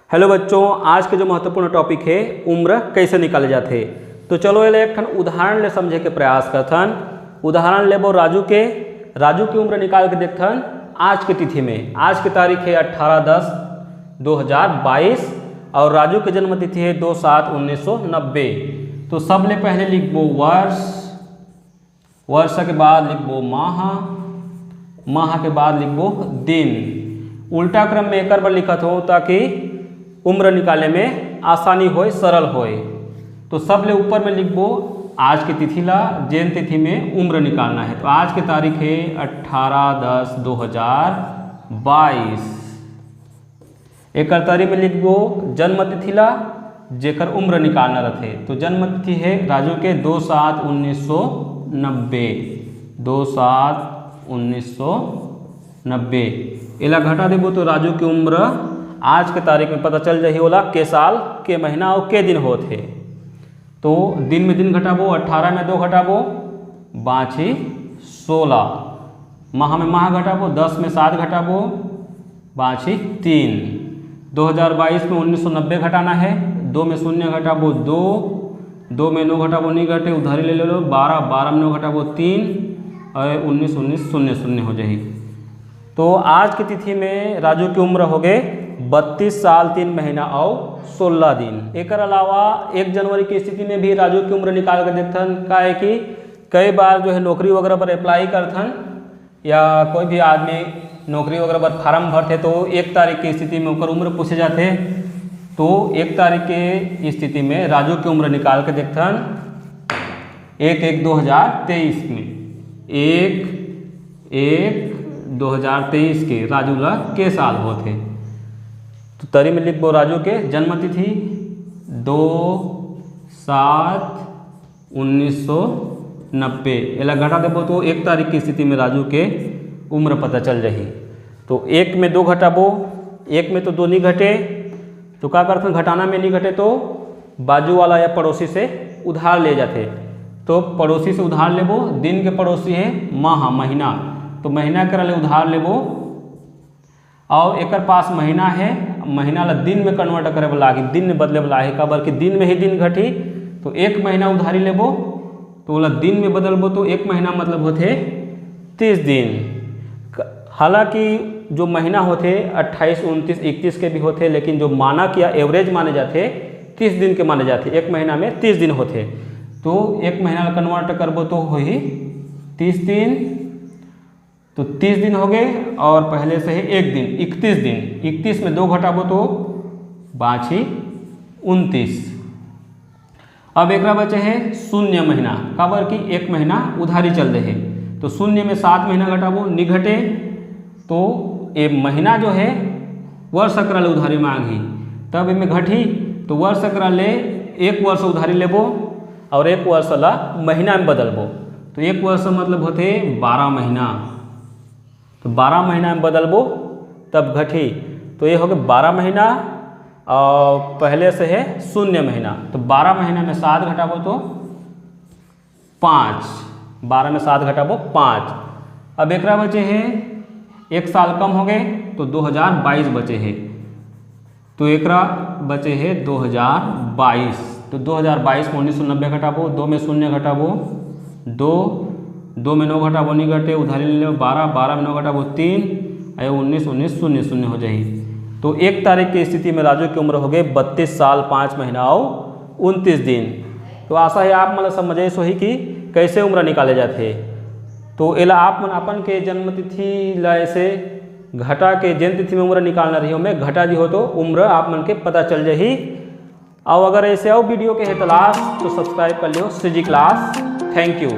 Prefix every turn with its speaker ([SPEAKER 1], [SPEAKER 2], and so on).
[SPEAKER 1] Hello बच्चों, आज के जो महत्वपूर्ण टॉपिक है उम्र कैसे निकाले जाते। तो चलो ये एक उदाहरण ले समझे के प्रयास करथन। उदाहरण लेबो राजू की उम्र निकाल के देखथन आज के तिथि में। आज की तारीख है 18/10/2022 और राजू की जन्म तिथि है 2/7/1990। तो सबले पहले लिखबो वर्ष के बाद लिखबो माह के बाद लिखबो दिन। उल्टा क्रम में एक बार लिखत हो ताकि उम्र निकाले में आसानी होए, सरल होए। तो सबले ऊपर में लिखबो आज की तिथि ला, जैन तिथि में उम्र निकालना है। तो आज की तारीख है 18/10/2022। एक तरी में लिखबो जन्म तिथि ला जेकर उम्र निकालना रहते। तो जन्म तिथि है राजू के 2/7/1990। 2/7/1990 एला घटा देबो तो राजू की उम्र आज के तारीख में पता चल जाही ओला के साल के महीना और के दिन होते। तो दिन में दिन घटाबो, 18 में 2 घटाबो, बाँची 16। माह में माह घटाबो, 10 में 7 घटाबो, बाँची 3। 2022 में 1990 घटाना है। 2 में 0 घटाबो 2, 2 में 9 घटाबो नहीं घटे, उधारी ले लो 12, 12 में 9 घटाबो 3 और 19 0 0 हो जाएगी। तो आज की तिथि में राजू की उम्र हो गए 32 साल 3 महीना और 16 दिन। एक अलावा 1 जनवरी की स्थिति में भी राजू की उम्र निकाल कर देखथन। का है कि कई बार जो है नौकरी वगैरह पर अप्लाई करथन या कोई भी आदमी नौकरी वगैरह पर फार्म भरते तो 1 तारीख की स्थिति में उनकर उम्र पूछे जाते। तो 1 तारीख के स्थिति में राजू की उम्र निकाल के देखथन 1/1/2023 में 1/1/2023 के राजू ला के साल होते। तो तरी में लिखबो राजू के जन्म तिथि 2/7/1990 एला घटा देबो तो 1 तारीख की स्थिति में राजू के उम्र पता चल जाही। तो 1 में 2 घटाबो, 1 में तो 2 नहीं घटे तो क्या करते घटाना में नहीं घटे तो बाजू वाला या पड़ोसी से उधार ले जाते। तो पड़ोसी से उधार लेबो, दिन के पड़ोसी है महीना, तो महीना के ले उधार लेबो और एक पास महीना है, महीना ला दिन में कन्वर्ट करे वाला है, दिन में बदले वाला है। काबर कि दिन में ही दिन घटी तो 1 महीना उधारी लेबो तो बोला दिन में बदलबो तो 1 महीना मतलब होते 30 दिन। हालांकि जो महीना होते 28, 29, 31 के भी होते, लेकिन जो मानक या एवरेज माने जाते 30 दिन के माने जाते। 1 महीना में 30 दिन होते तो 1 महीना कन्वर्ट करबो तो हो ही 30 दिन। तो 30 दिन हो गए और पहले से है 1 दिन 31 दिन। 31 में 2 घटाबो तो बाँची 29। अब एक बचे है 0 महीना। काबर कि 1 महीना उधारी चल रहे। तो 0 में 7 महीना घटाबो नहीं घटे तो ये महीना जो है वर्ष सकरा ले उधारी मांगी, तब इनमें घटी तो वर्ष सकरा ले 1 वर्ष उधारी लेबो और 1 वर्ष ला महीना में बदलबो। तो 1 वर्ष मतलब होते 12 महीना। तो 12 महीना में बदलबो तब घटी तो ये हो गया 12 महीना और पहले से है 0 महीना। तो 12 महीना में 7 घटाबो तो 5। 12 में 7 घटाबो 5। अब एक बचे हैं 1 साल कम हो गए तो 2022 बचे हैं। तो एक बचे हैं 2022। तो 2022 में 1990 घटाबो, 2 में 0 घटाबो 2, 2 में 9 घटाबो नहीं घटे, उधारी ले लो 12, 12 में 9 घटाबो 3 और 19 19 0 0 हो जाएगी। तो 1 तारीख की स्थिति में राजू की उम्र हो गई 32 साल 5 महीना और 29 दिन। तो आशा है आप मतलब समझे सो ही कि कैसे उम्र निकाले जाते। तो एला आप मन अपन के जन्म तिथि ला ऐसे घटा के जन्म तिथि में उम्र निकालना रही हो में घटा जी हो तो उम्र आप मन के पता चल जाही। और अगर ऐसे और वीडियो के है तलाश तो सब्सक्राइब कर लियो CG क्लास। Thank you.